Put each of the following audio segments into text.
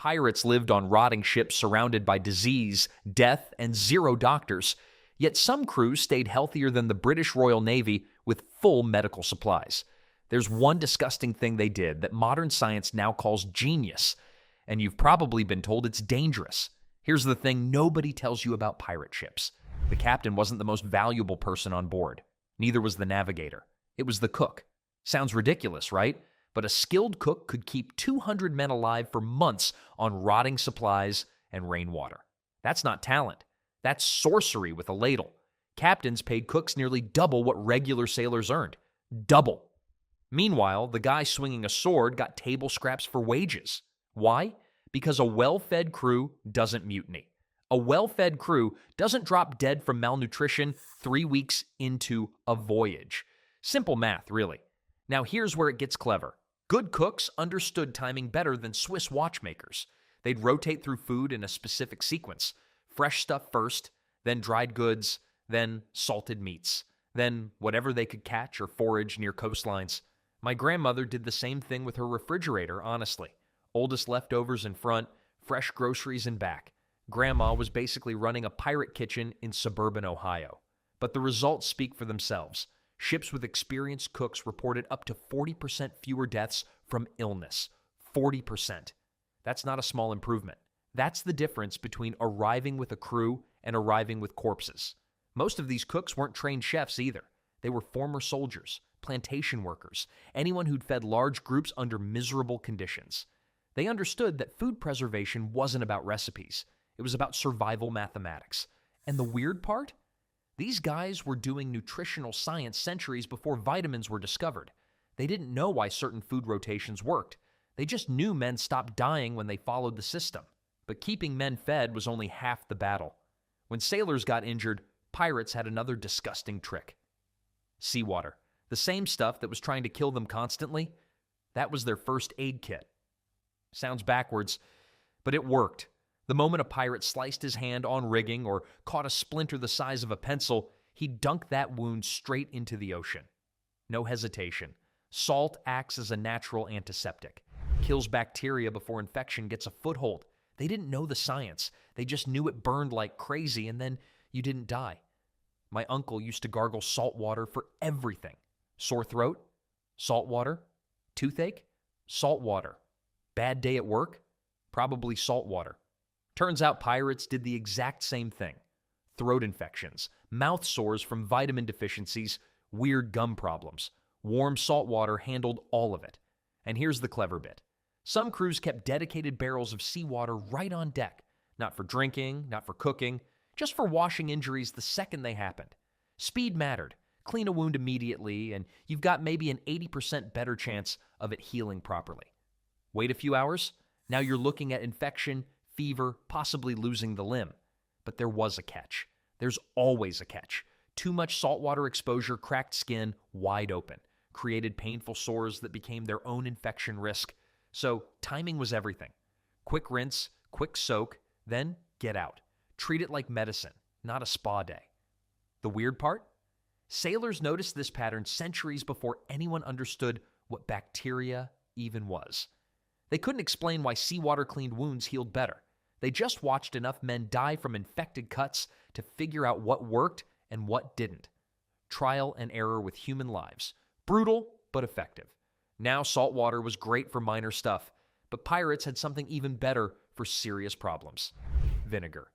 Pirates lived on rotting ships surrounded by disease, death, and zero doctors, yet some crews stayed healthier than the British Royal Navy with full medical supplies. There's one disgusting thing they did that modern science now calls genius, and you've probably been told it's dangerous. Here's the thing nobody tells you about pirate ships. The captain wasn't the most valuable person on board. Neither was the navigator. It was the cook. Sounds ridiculous, right? But a skilled cook could keep 200 men alive for months on rotting supplies and rainwater. That's not talent. That's sorcery with a ladle. Captains paid cooks nearly double what regular sailors earned. Double. Meanwhile, the guy swinging a sword got table scraps for wages. Why? Because a well-fed crew doesn't mutiny. A well-fed crew doesn't drop dead from malnutrition 3 weeks into a voyage. Simple math, really. Now here's where it gets clever. Good cooks understood timing better than Swiss watchmakers. They'd rotate through food in a specific sequence. Fresh stuff first, then dried goods, then salted meats, then whatever they could catch or forage near coastlines. My grandmother did the same thing with her refrigerator, honestly. Oldest leftovers in front, fresh groceries in back. Grandma was basically running a pirate kitchen in suburban Ohio. But the results speak for themselves. Ships with experienced cooks reported up to 40% fewer deaths from illness. 40%. That's not a small improvement. That's the difference between arriving with a crew and arriving with corpses. Most of these cooks weren't trained chefs either. They were former soldiers, plantation workers, anyone who'd fed large groups under miserable conditions. They understood that food preservation wasn't about recipes. It was about survival mathematics. And the weird part? These guys were doing nutritional science centuries before vitamins were discovered. They didn't know why certain food rotations worked. They just knew men stopped dying when they followed the system. But keeping men fed was only half the battle. When sailors got injured, pirates had another disgusting trick. Seawater. The same stuff that was trying to kill them constantly, that was their first aid kit. Sounds backwards, but it worked. The moment a pirate sliced his hand on rigging or caught a splinter the size of a pencil, he'd dunk that wound straight into the ocean. No hesitation. Salt acts as a natural antiseptic. Kills bacteria before infection gets a foothold. They didn't know the science. They just knew it burned like crazy, and then you didn't die. My uncle used to gargle salt water for everything. Sore throat? Salt water. Toothache? Salt water. Bad day at work? Probably salt water. Turns out pirates did the exact same thing. Throat infections, mouth sores from vitamin deficiencies, weird gum problems. Warm salt water handled all of it. And here's the clever bit. Some crews kept dedicated barrels of seawater right on deck. Not for drinking, not for cooking, just for washing injuries the second they happened. Speed mattered. Clean a wound immediately, and you've got maybe an 80% better chance of it healing properly. Wait a few hours, now you're looking at infection, fever, possibly losing the limb. But there was a catch. There's always a catch. Too much saltwater exposure cracked skin wide open, created painful sores that became their own infection risk. So timing was everything. Quick rinse, quick soak, then get out. Treat it like medicine, not a spa day. The weird part? Sailors noticed this pattern centuries before anyone understood what bacteria even was. They couldn't explain why seawater-cleaned wounds healed better. They just watched enough men die from infected cuts to figure out what worked and what didn't. Trial and error with human lives. Brutal, but effective. Now saltwater was great for minor stuff, but pirates had something even better for serious problems. Vinegar.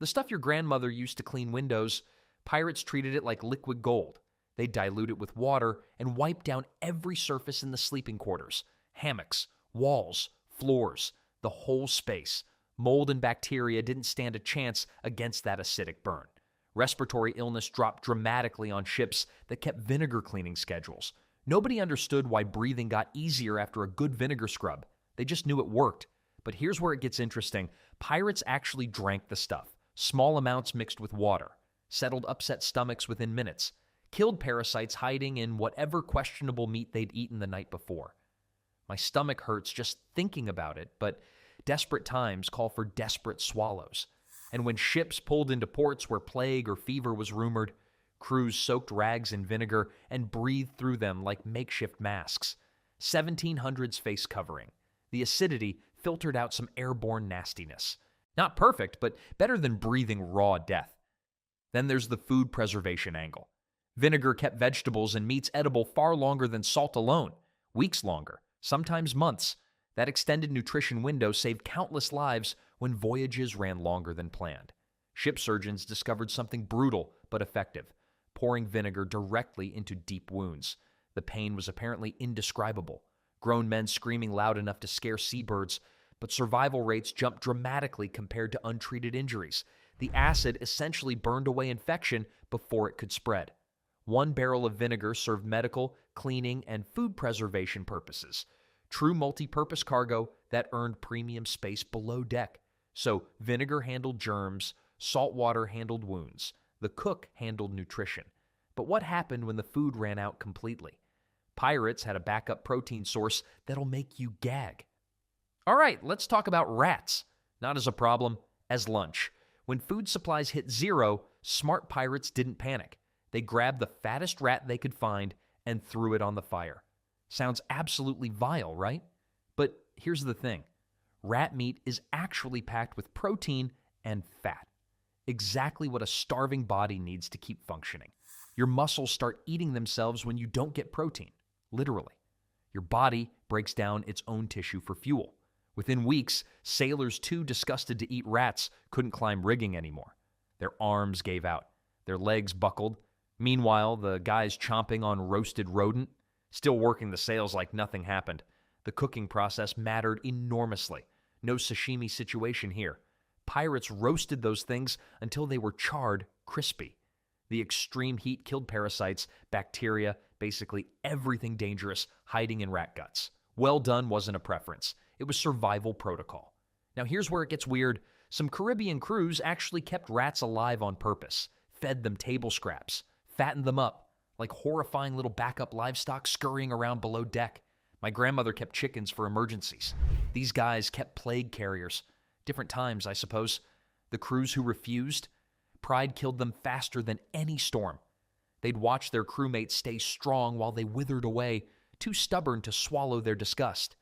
The stuff your grandmother used to clean windows, pirates treated it like liquid gold. They'd dilute it with water and wipe down every surface in the sleeping quarters. Hammocks, walls, floors, the whole space. Mold and bacteria didn't stand a chance against that acidic burn. Respiratory illness dropped dramatically on ships that kept vinegar cleaning schedules. Nobody understood why breathing got easier after a good vinegar scrub. They just knew it worked. But here's where it gets interesting. Pirates actually drank the stuff. Small amounts mixed with water. Settled upset stomachs within minutes. Killed parasites hiding in whatever questionable meat they'd eaten the night before. My stomach hurts just thinking about it, but desperate times call for desperate swallows. And when ships pulled into ports where plague or fever was rumored, crews soaked rags in vinegar and breathed through them like makeshift masks. 1700s face covering. The acidity filtered out some airborne nastiness. Not perfect, but better than breathing raw death. Then there's the food preservation angle. Vinegar kept vegetables and meats edible far longer than salt alone, weeks longer, sometimes months. That extended nutrition window saved countless lives when voyages ran longer than planned. Ship surgeons discovered something brutal but effective: pouring vinegar directly into deep wounds. The pain was apparently indescribable. Grown men screaming loud enough to scare seabirds, but survival rates jumped dramatically compared to untreated injuries. The acid essentially burned away infection before it could spread. 1 barrel of vinegar served medical, cleaning, and food preservation purposes. True multi-purpose cargo that earned premium space below deck. So vinegar handled germs, saltwater handled wounds, the cook handled nutrition. But what happened when the food ran out completely? Pirates had a backup protein source that'll make you gag. All right, let's talk about rats. Not as a problem, as lunch. When food supplies hit zero, smart pirates didn't panic. They grabbed the fattest rat they could find and threw it on the fire. Sounds absolutely vile, right? But here's the thing. Rat meat is actually packed with protein and fat. Exactly what a starving body needs to keep functioning. Your muscles start eating themselves when you don't get protein. Literally. Your body breaks down its own tissue for fuel. Within weeks, sailors too disgusted to eat rats couldn't climb rigging anymore. Their arms gave out. Their legs buckled. Meanwhile, the guys chomping on roasted rodent, still working the sails like nothing happened. The cooking process mattered enormously. No sashimi situation here. Pirates roasted those things until they were charred crispy. The extreme heat killed parasites, bacteria, basically everything dangerous hiding in rat guts. Well done wasn't a preference. It was survival protocol. Now here's where it gets weird. Some Caribbean crews actually kept rats alive on purpose, fed them table scraps, fattened them up, like horrifying little backup livestock scurrying around below deck. My grandmother kept chickens for emergencies. These guys kept plague carriers. Different times, I suppose. The crews who refused, pride killed them faster than any storm. They'd watch their crewmates stay strong while they withered away, too stubborn to swallow their disgust.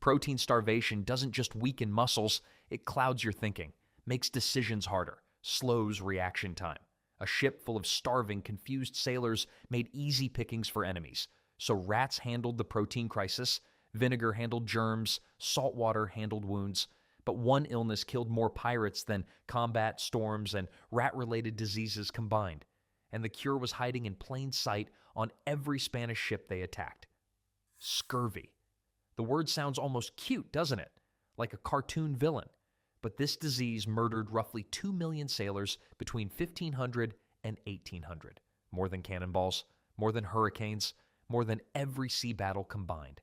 Protein starvation doesn't just weaken muscles, it clouds your thinking, makes decisions harder, slows reaction time. A ship full of starving, confused sailors made easy pickings for enemies. So rats handled the protein crisis, vinegar handled germs, saltwater handled wounds. But one illness killed more pirates than combat, storms, and rat-related diseases combined. And the cure was hiding in plain sight on every Spanish ship they attacked. Scurvy. The word sounds almost cute, doesn't it? Like a cartoon villain. But this disease murdered roughly 2 million sailors between 1500 and 1800. More than cannonballs, more than hurricanes, more than every sea battle combined.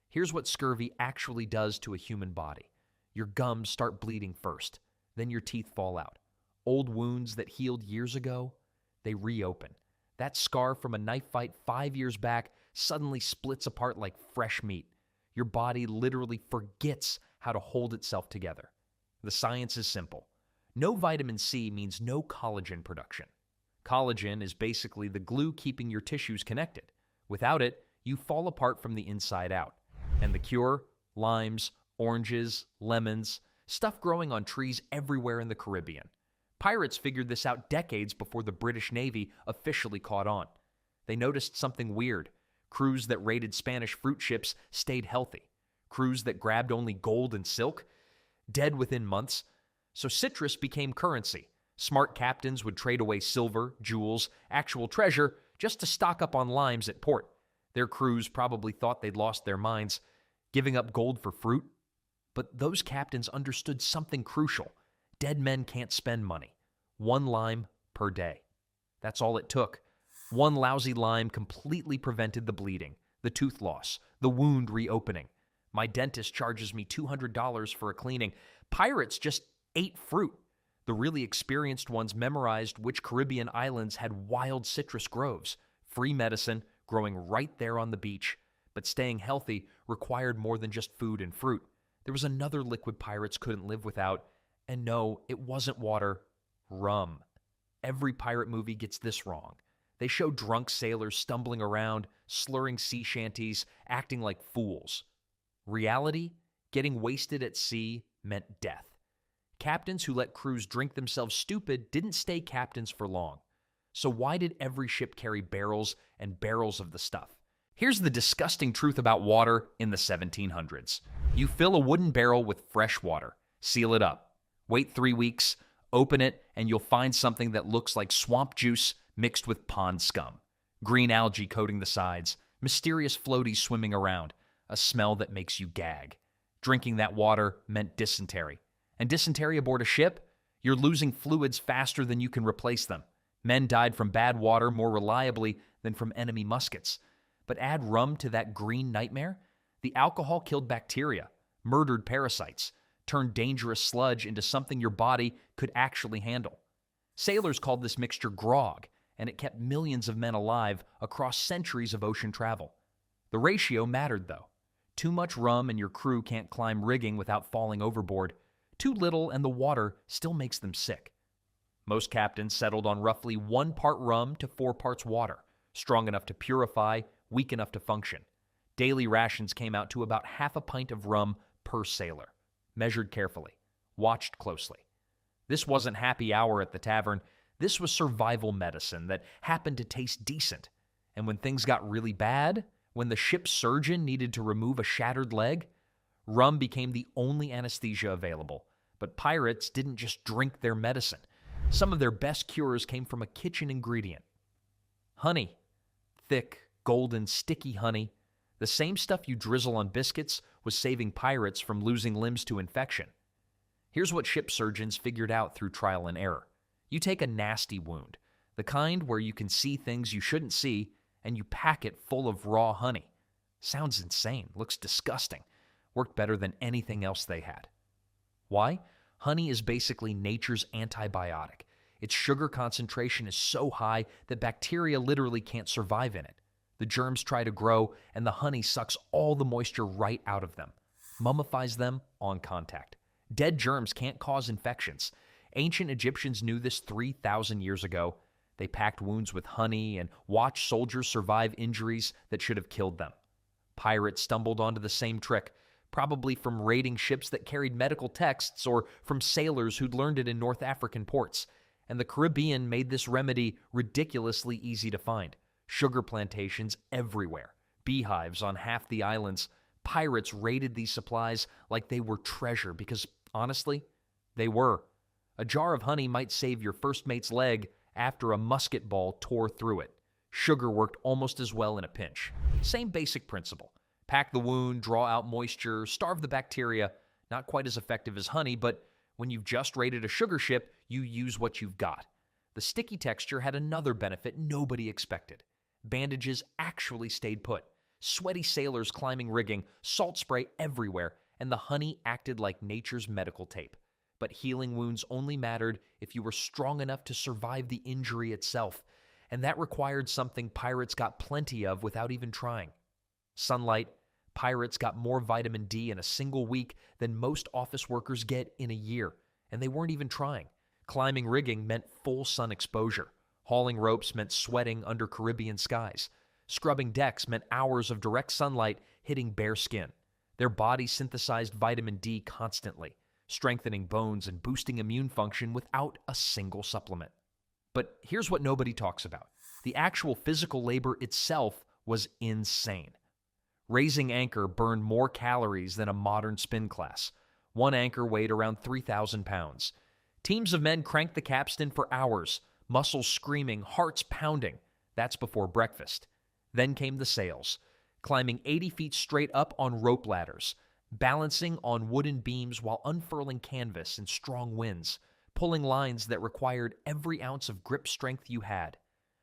Here's what scurvy actually does to a human body. Your gums start bleeding first, then your teeth fall out. Old wounds that healed years ago, they reopen. That scar from a knife fight 5 years back suddenly splits apart like fresh meat. Your body literally forgets how to hold itself together. The science is simple. No vitamin C means no collagen production. Collagen is basically the glue keeping your tissues connected. Without it, you fall apart from the inside out. And the cure? Limes, oranges, lemons, stuff growing on trees everywhere in the Caribbean. Pirates figured this out decades before the British Navy officially caught on. They noticed something weird. Crews that raided Spanish fruit ships stayed healthy. Crews that grabbed only gold and silk, dead within months. So citrus became currency. Smart captains would trade away silver, jewels, actual treasure just to stock up on limes at port. Their crews probably thought they'd lost their minds, giving up gold for fruit. But those captains understood something crucial. Dead men can't spend money. 1 lime per day. That's all it took. 1 lousy lime completely prevented the bleeding, the tooth loss, the wound reopening. My dentist charges me $200 for a cleaning. Pirates just ate fruit. The really experienced ones memorized which Caribbean islands had wild citrus groves. Free medicine, growing right there on the beach. But staying healthy required more than just food and fruit. There was another liquid pirates couldn't live without. And no, it wasn't water. Rum. Every pirate movie gets this wrong. They show drunk sailors stumbling around, slurring sea shanties, acting like fools. Reality? Getting wasted at sea meant death. Captains who let crews drink themselves stupid didn't stay captains for long. So why did every ship carry barrels and barrels of the stuff? Here's the disgusting truth about water in the 1700s. You fill a wooden barrel with fresh water, seal it up, wait 3 weeks, open it, and you'll find something that looks like swamp juice mixed with pond scum. Green algae coating the sides, mysterious floaties swimming around, a smell that makes you gag. Drinking that water meant dysentery. And dysentery aboard a ship? You're losing fluids faster than you can replace them. Men died from bad water more reliably than from enemy muskets. But add rum to that green nightmare? The alcohol killed bacteria, murdered parasites, turned dangerous sludge into something your body could actually handle. Sailors called this mixture grog, and it kept millions of men alive across centuries of ocean travel. The ratio mattered, though. Too much rum and your crew can't climb rigging without falling overboard. Too little and the water still makes them sick. Most captains settled on roughly 1 part rum to 4 parts water, strong enough to purify, weak enough to function. Daily rations came out to about half a pint of rum per sailor, measured carefully, watched closely. This wasn't happy hour at the tavern. This was survival medicine that happened to taste decent. And when things got really bad, when the ship's surgeon needed to remove a shattered leg, rum became the only anesthesia available. But pirates didn't just drink their medicine. Some of their best cures came from a kitchen ingredient. Honey. Thick, golden, sticky honey. The same stuff you drizzle on biscuits was saving pirates from losing limbs to infection. Here's what ship surgeons figured out through trial and error. You take a nasty wound, the kind where you can see things you shouldn't see, and you pack it full of raw honey. Sounds insane, looks disgusting. Worked better than anything else they had. Why? Honey is basically nature's antibiotic. Its sugar concentration is so high that bacteria literally can't survive in it. The germs try to grow, and the honey sucks all the moisture right out of them, mummifies them on contact. Dead germs can't cause infections. Ancient Egyptians knew this 3,000 years ago. They packed wounds with honey and watched soldiers survive injuries that should have killed them. Pirates stumbled onto the same trick, probably from raiding ships that carried medical texts or from sailors who'd learned it in North African ports. And the Caribbean made this remedy ridiculously easy to find. Sugar plantations everywhere, beehives on half the islands. Pirates raided these supplies like they were treasure because, honestly, they were. A jar of honey might save your first mate's leg after a musket ball tore through it. Sugar worked almost as well in a pinch. Same basic principle. Pack the wound, draw out moisture, starve the bacteria. Not quite as effective as honey, but when you've just raided a sugar ship, you use what you've got. The sticky texture had another benefit nobody expected. Bandages actually stayed put. Sweaty sailors climbing rigging, salt spray everywhere, and the honey acted like nature's medical tape. But healing wounds only mattered if you were strong enough to survive the injury itself, and that required something pirates got plenty of without even trying. Sunlight. Pirates got more vitamin D in a single week than most office workers get in a year, and they weren't even trying. Climbing rigging meant full sun exposure. Hauling ropes meant sweating under Caribbean skies. Scrubbing decks meant hours of direct sunlight hitting bare skin. Their bodies synthesized vitamin D constantly, strengthening bones and boosting immune function without a single supplement. But here's what nobody talks about. The actual physical labor itself was insane. Raising anchor burned more calories than a modern spin class. One anchor weighed around 3,000 pounds. Teams of men cranked the capstan for hours, muscles screaming, hearts pounding. That's before breakfast. Then came the sails, climbing 80 feet straight up on rope ladders, balancing on wooden beams while unfurling canvas in strong winds, pulling lines that required every ounce of grip strength you had.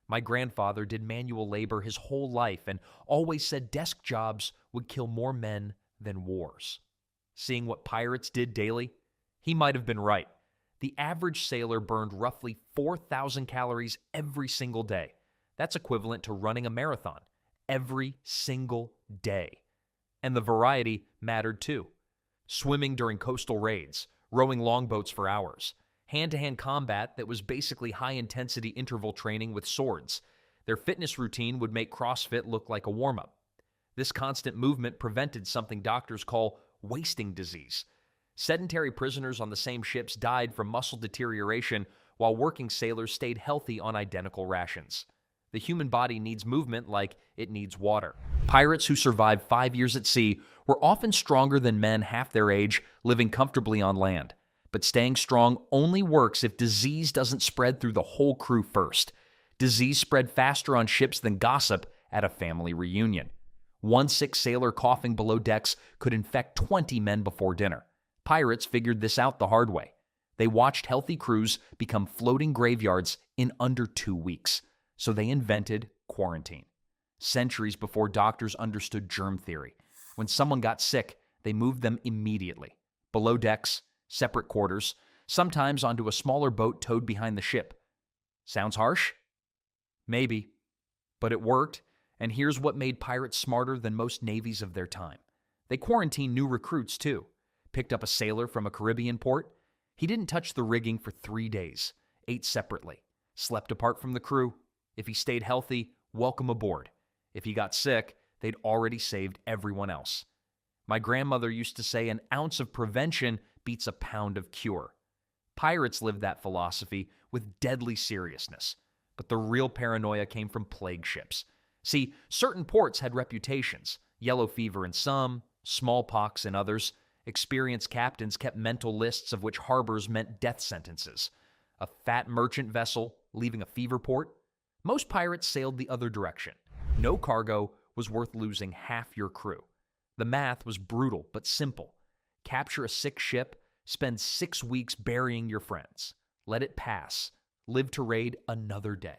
My grandfather did manual labor his whole life and always said desk jobs would kill more men than wars. Seeing what pirates did daily, he might have been right. The average sailor burned roughly 4,000 calories every single day. That's equivalent to running a marathon every single day. And the variety mattered too. Swimming during coastal raids, rowing longboats for hours, hand-to-hand combat that was basically high-intensity interval training with swords. Their fitness routine would make CrossFit look like a warm-up. This constant movement prevented something doctors call wasting disease. Sedentary prisoners on the same ships died from muscle deterioration, while working sailors stayed healthy on identical rations. The human body needs movement like it needs water. Pirates who survived 5 years at sea were often stronger than men half their age, living comfortably on land. But staying strong only works if disease doesn't spread through the whole crew first. Disease spread faster on ships than gossip at a family reunion. One sick sailor coughing below decks could infect 20 men before dinner. Pirates figured this out the hard way. They watched healthy crews become floating graveyards in under 2 weeks. So they invented quarantine. Centuries before doctors understood germ theory. When someone got sick, they moved them immediately. Below decks, separate quarters, sometimes onto a smaller boat towed behind the ship. Sounds harsh? Maybe. But it worked, and here's what made pirates smarter than most navies of their time. They quarantined new recruits, too. Picked up a sailor from a Caribbean port. He didn't touch the rigging for 3 days, ate separately, slept apart from the crew. If he stayed healthy, welcome aboard. If he got sick, they'd already saved everyone else. My grandmother used to say an ounce of prevention beats a pound of cure. Pirates lived that philosophy with deadly seriousness, but the real paranoia came from plague ships. See, certain ports had reputations, yellow fever in some, smallpox in others. Experienced captains kept mental lists of which harbors meant death sentences. A fat merchant vessel leaving a fever port? Most pirates sailed the other direction. No cargo was worth losing half your crew. The math was brutal but simple. Capture a sick ship, spend 6 weeks burying your friends. Let it pass. Live to raid another day.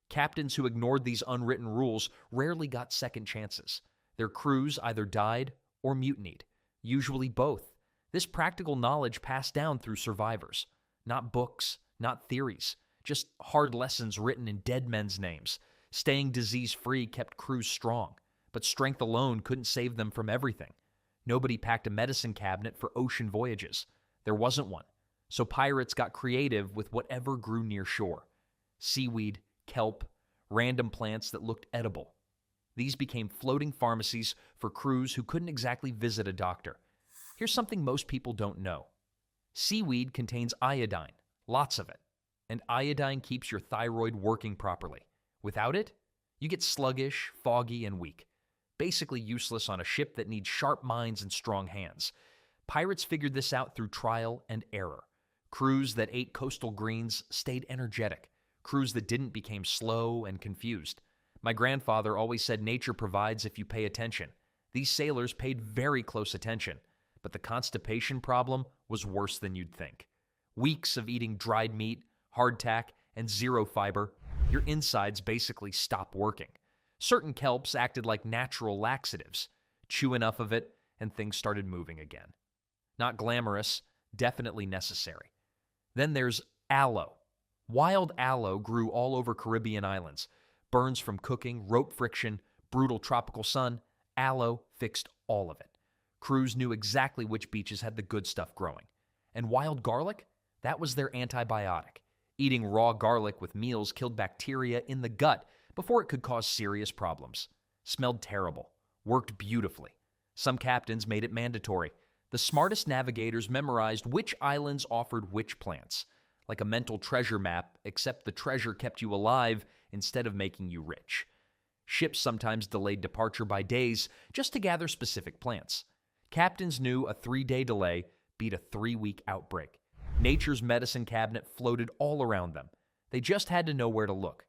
Captains who ignored these unwritten rules rarely got second chances. Their crews either died or mutinied, usually both. This practical knowledge passed down through survivors. Not books, not theories. Just hard lessons written in dead men's names. Staying disease-free kept crews strong, but strength alone couldn't save them from everything. Nobody packed a medicine cabinet for ocean voyages. There wasn't one, so pirates got creative with whatever grew near shore. Seaweed, kelp, random plants that looked edible. These became floating pharmacies for crews who couldn't exactly visit a doctor. Here's something most people don't know. Seaweed contains iodine, lots of it. And iodine keeps your thyroid working properly. Without it, you get sluggish, foggy, and weak. Basically useless on a ship that needs sharp minds and strong hands. Pirates figured this out through trial and error. Crews that ate coastal greens stayed energetic. Crews that didn't became slow and confused. My grandfather always said nature provides if you pay attention. These sailors paid very close attention, but the constipation problem was worse than you'd think. Weeks of eating dried meat, hardtack, and zero fiber, your insides basically stop working. Certain kelps acted like natural laxatives. Chew enough of it, and things started moving again. Not glamorous, definitely necessary. Then there's aloe. Wild aloe grew all over Caribbean islands. Burns from cooking, rope friction, brutal tropical sun, aloe fixed all of it. Crews knew exactly which beaches had the good stuff growing. And wild garlic? That was their antibiotic. Eating raw garlic with meals killed bacteria in the gut before it could cause serious problems. Smelled terrible. Worked beautifully. Some captains made it mandatory. The smartest navigators memorized which islands offered which plants. Like a mental treasure map, except the treasure kept you alive instead of making you rich. Ships sometimes delayed departure by days just to gather specific plants. Captains knew a 3-day delay beat a 3-week outbreak. Nature's medicine cabinet floated all around them. They just had to know where to look.